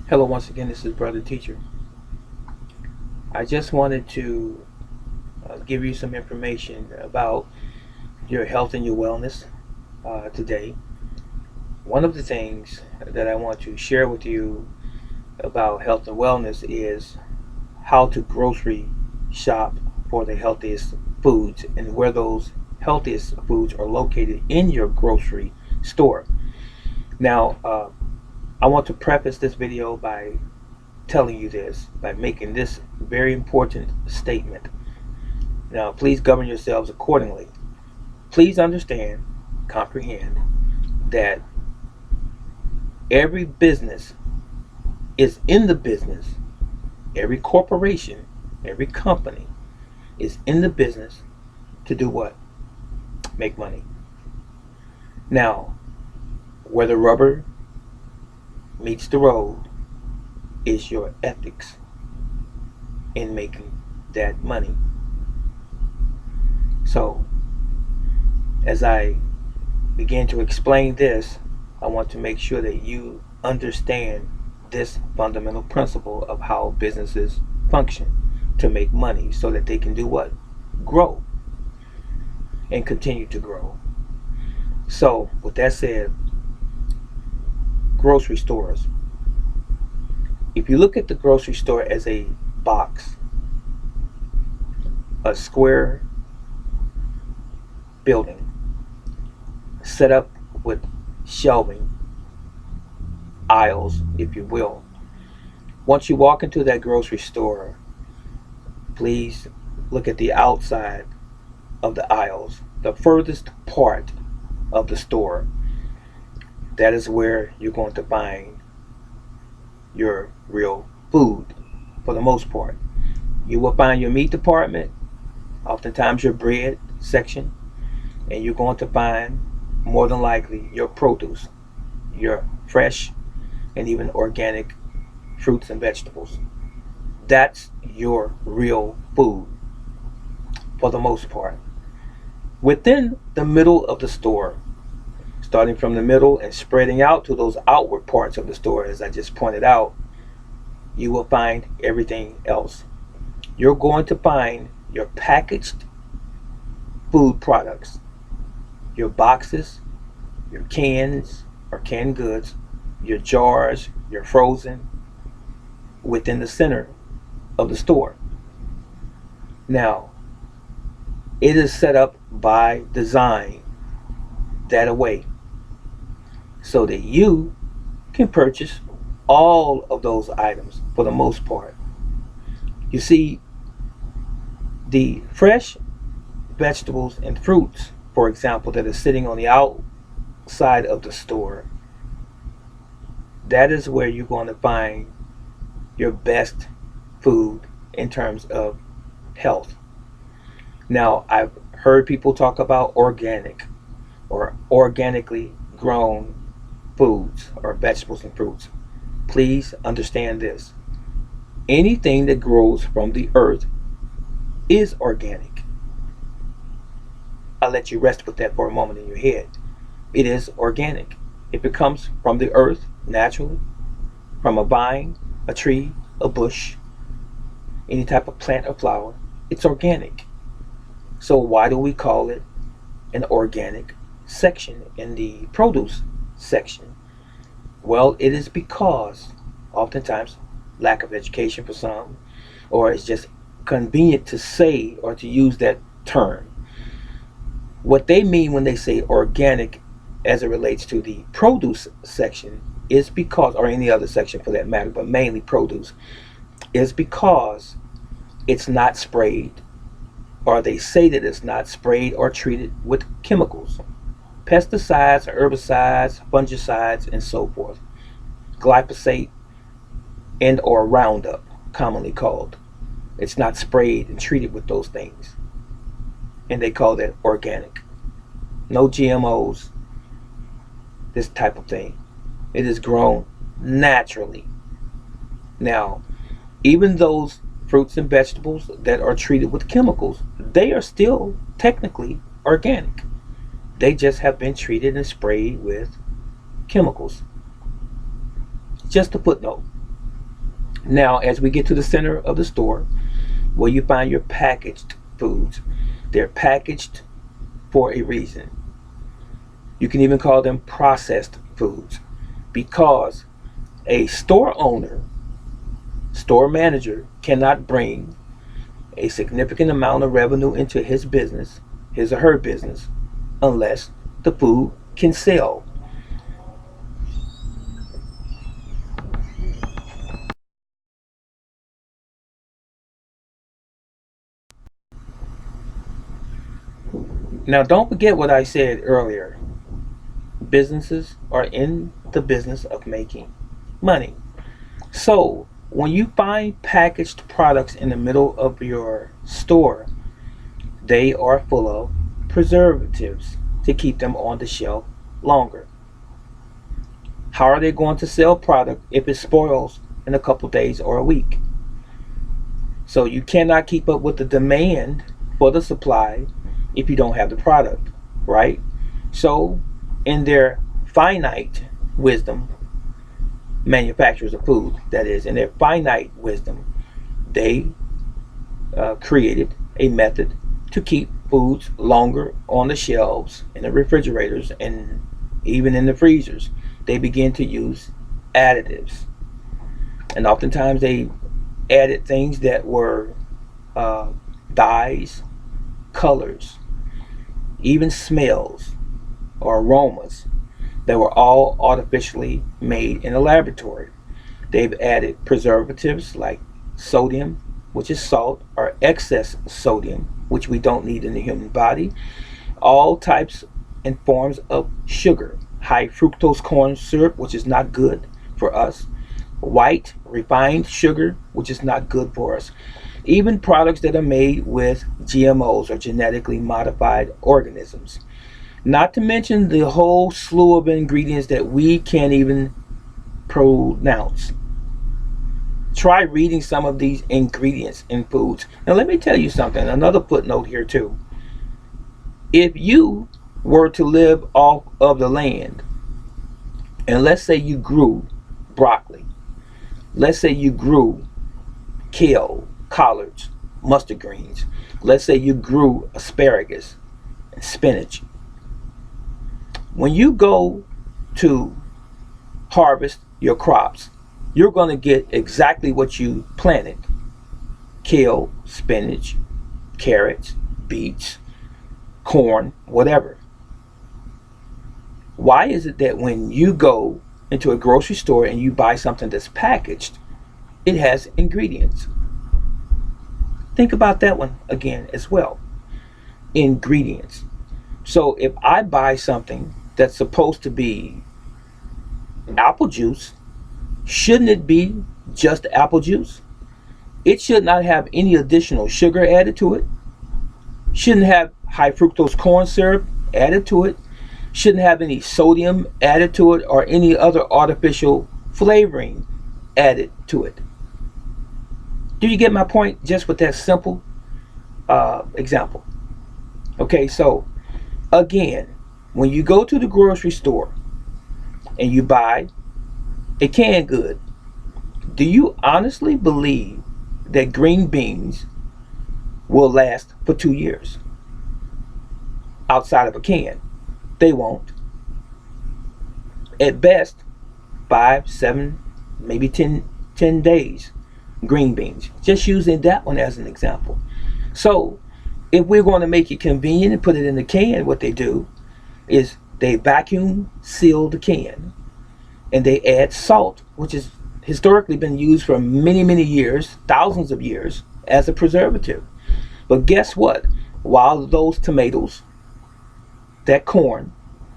Hello, once again, this is Brother Teacher. I just wanted to give you some information about your health and your wellness today. One of the things that I want to share with you about health and wellness is how to grocery shop for the healthiest foods and where those healthiest foods are located in your grocery store. Now, I want to preface this video by telling you this, by making this very important statement. Now, please govern yourselves accordingly. Please understand, comprehend that every business is in the business, every corporation, every company is in the business to do what? Make money. Now, where the rubber meets the road is your ethics in making that money. So, as I begin to explain this, I want to make sure that you understand this fundamental principle of how businesses function to make money so that they can do what? Grow and continue to grow. So, with that said, grocery stores. If you look at the grocery store as a box, a square building set up with shelving, aisles, if you will. Once you walk into that grocery store, please look at the outside of the aisles, the furthest part of the store. That is where you're going to find your real food for the most part. You will find your meat department, oftentimes your bread section, and you're going to find more than likely your produce, your fresh and even organic fruits and vegetables. That's your real food for the most part. Within the middle of the store, starting from the middle and spreading out to those outward parts of the store, as I just pointed out, you will find everything else. You're going to find your packaged food products, your boxes, your cans or canned goods, your jars, your frozen, within the center of the store. Now, it is set up by design that way so that you can purchase all of those items for the most part. You see, the fresh vegetables and fruits, for example, that are sitting on the outside of the store, that is where you're going to find your best food in terms of health. Now, I've heard people talk about organic or organically grown foods or vegetables and fruits. Please understand this. Anything that grows from the earth is organic. I'll let you rest with that for a moment in your head. It is organic. If it comes from the earth naturally, from a vine, a tree, a bush, any type of plant or flower, it's organic. So why do we call it an organic section in the produce section? Well, it is because oftentimes lack of education for some, or it's just convenient to say or to use that term. What they mean when they say organic as it relates to the produce section is because, or any other section for that matter, but mainly produce, is because it's not sprayed, or they say that it's not sprayed or treated with chemicals, pesticides, herbicides, fungicides, and so forth, glyphosate and or Roundup, commonly called. It's not sprayed and treated with those things, and they call that organic. No GMOs, this type of thing. It is grown naturally. Now, even those fruits and vegetables that are treated with chemicals, they are still technically organic. They just have been treated and sprayed with chemicals. Just a footnote. Now, as we get to the center of the store, where you find your packaged foods, they're packaged for a reason. You can even call them processed foods because a store owner, store manager cannot bring a significant amount of revenue into his business, his or her business, unless the food can sell. Now, don't forget what I said earlier. Businesses are in the business of making money. So, when you find packaged products in the middle of your store, they are full of preservatives to keep them on the shelf longer. How are they going to sell product if it spoils in a couple days or a week? So you cannot keep up with the demand for the supply if you don't have the product, right? So, in their finite wisdom, manufacturers of food, that is, in their finite wisdom, they created a method to keep foods longer on the shelves, in the refrigerators, and even in the freezers. They began to use additives. And oftentimes they added things that were uh, dyes, colors, even smells or aromas that were all artificially made in a laboratory. They've added preservatives like sodium, which is salt, or excess sodium, which we don't need in the human body, all types and forms of sugar, high fructose corn syrup, which is not good for us, white refined sugar, which is not good for us, even products that are made with GMOs or genetically modified organisms. Not to mention the whole slew of ingredients that we can't even pronounce. Try reading some of these ingredients in foods. Now, let me tell you something, another footnote here, too. If you were to live off of the land, and let's say you grew broccoli, let's say you grew kale, collards, mustard greens, let's say you grew asparagus and spinach. When you go to harvest your crops, you're going to get exactly what you planted: kale, spinach, carrots, beets, corn, whatever. Why is it that when you go into a grocery store and you buy something that's packaged, it has ingredients? Think about that one again as well. Ingredients. So if I buy something that's supposed to be apple juice, shouldn't it be just apple juice? It should not have any additional sugar added to it. Shouldn't have high fructose corn syrup added to it. Shouldn't have any sodium added to it or any other artificial flavoring added to it. Do you get my point just with that simple example? Okay, so again, when you go to the grocery store and you buy a canned good, do you honestly believe that green beans will last for 2 years outside of a can? They won't. At best, 5, 7, maybe 10 days. Green beans. Just using that one as an example. So, if we're going to make it convenient and put it in the can, what they do is they vacuum seal the can and they add salt, which has historically been used for many, many years, thousands of years, as a preservative. But guess what? While those tomatoes, that corn,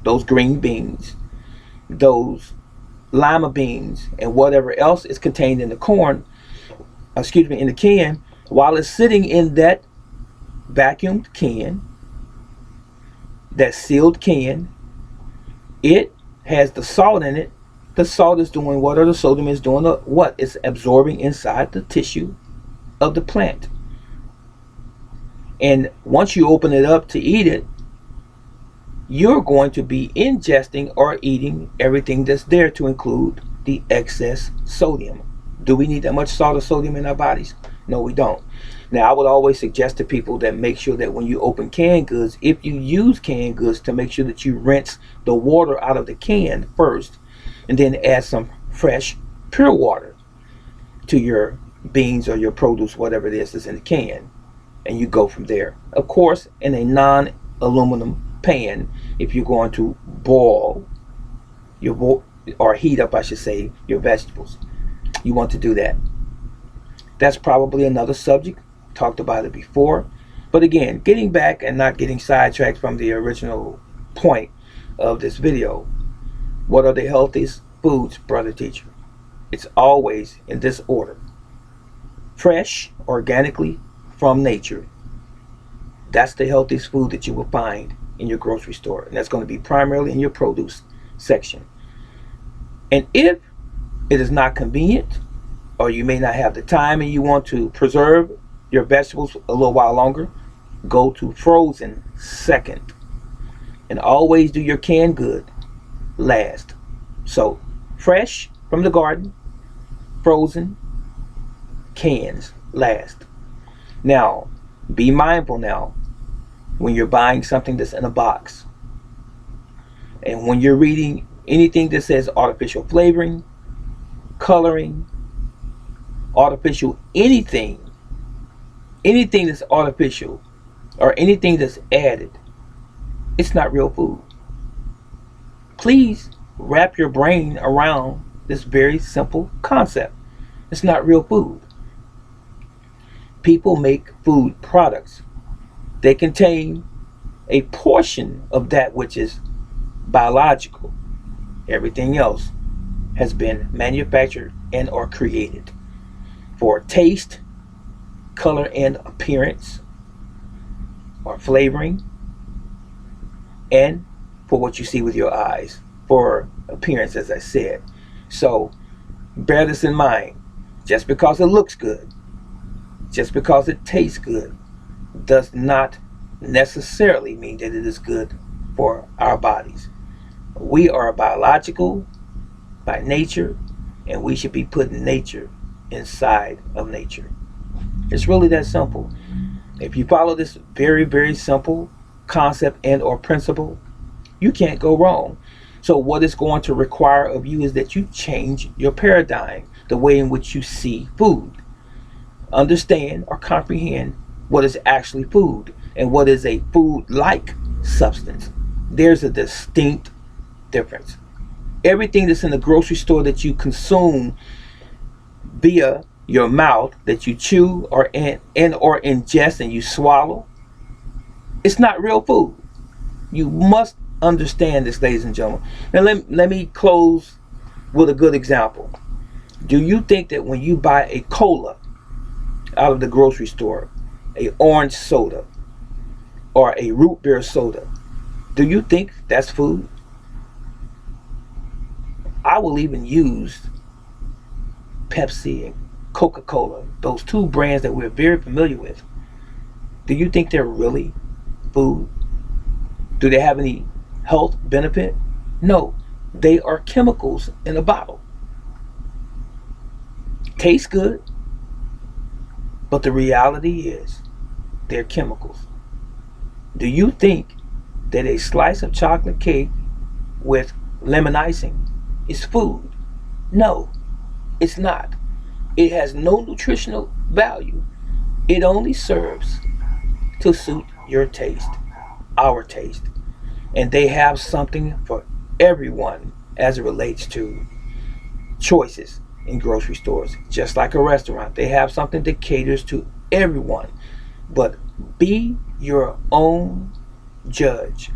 those green beans, those lima beans, and whatever else is contained in the in the can, while it's sitting in that vacuumed can, that sealed can, it has the salt in it. The salt is doing what, or the sodium is doing what? It's absorbing inside the tissue of the plant. And once you open it up to eat it, you're going to be ingesting or eating everything that's there, to include the excess sodium, Do we need that much salt or sodium in our bodies? No, we don't. Now, I would always suggest to people that make sure that when you open canned goods, if you use canned goods, to make sure that you rinse the water out of the can first, and then add some fresh, pure water to your beans or your produce, whatever it is that's in the can, and you go from there. Of course, in a non-aluminum pan, if you're going to boil or heat up, I should say, your vegetables, you want to do that. That's probably another subject. Talked about it before. But again, getting back and not getting sidetracked from the original point of this video. What are the healthiest foods, brother teacher? It's always in this order. Fresh, organically from nature. That's the healthiest food that you will find in your grocery store. And that's going to be primarily in your produce section. And if it is not convenient, or you may not have the time and you want to preserve your vegetables a little while longer, go to frozen second. And always do your canned good last. So fresh from the garden, frozen, cans last. Now, be mindful now when you're buying something that's in a box, and when you're reading anything that says artificial flavoring, coloring, artificial anything that's artificial or anything that's added, it's not real food. Please wrap your brain around this very simple concept. It's not real food. People make food products. They contain a portion of that which is biological. Everything else has been manufactured and or created for taste, color, and appearance, or flavoring, and for what you see with your eyes, for appearance, as I said. So bear this in mind. Just because it looks good, just because it tastes good, does not necessarily mean that it is good for our bodies. We are biological by nature, and we should be putting nature inside of nature. It's really that simple. If you follow this very, very simple concept and or principle, you can't go wrong. So what it's going to require of you is that you change your paradigm, the way in which you see food. Understand or comprehend what is actually food and what is a food-like substance. There's a distinct difference. Everything that's in the grocery store that you consume via your mouth, that you chew or ingest and you swallow, it's not real food. You must understand this, ladies and gentlemen. Now let me close with a good example. Do you think that when you buy a cola out of the grocery store, a orange soda or a root beer soda, do you think that's food? I will even use Pepsi and Coca-Cola, those two brands that we're very familiar with. Do you think they're really food? Do they have any health benefit? No, they are chemicals in a bottle. Tastes good, but the reality is they're chemicals. Do you think that a slice of chocolate cake with lemon icing is food? No, it's not. It has no nutritional value. It only serves to suit your taste, our taste. And they have something for everyone as it relates to choices in grocery stores. Just like a restaurant, they have something that caters to everyone. But be your own judge.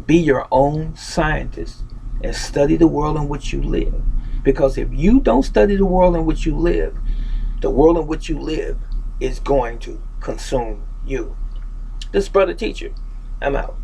Be your own scientist and study the world in which you live. Because if you don't study the world in which you live, the world in which you live is going to consume you. This brother teacher, I'm out.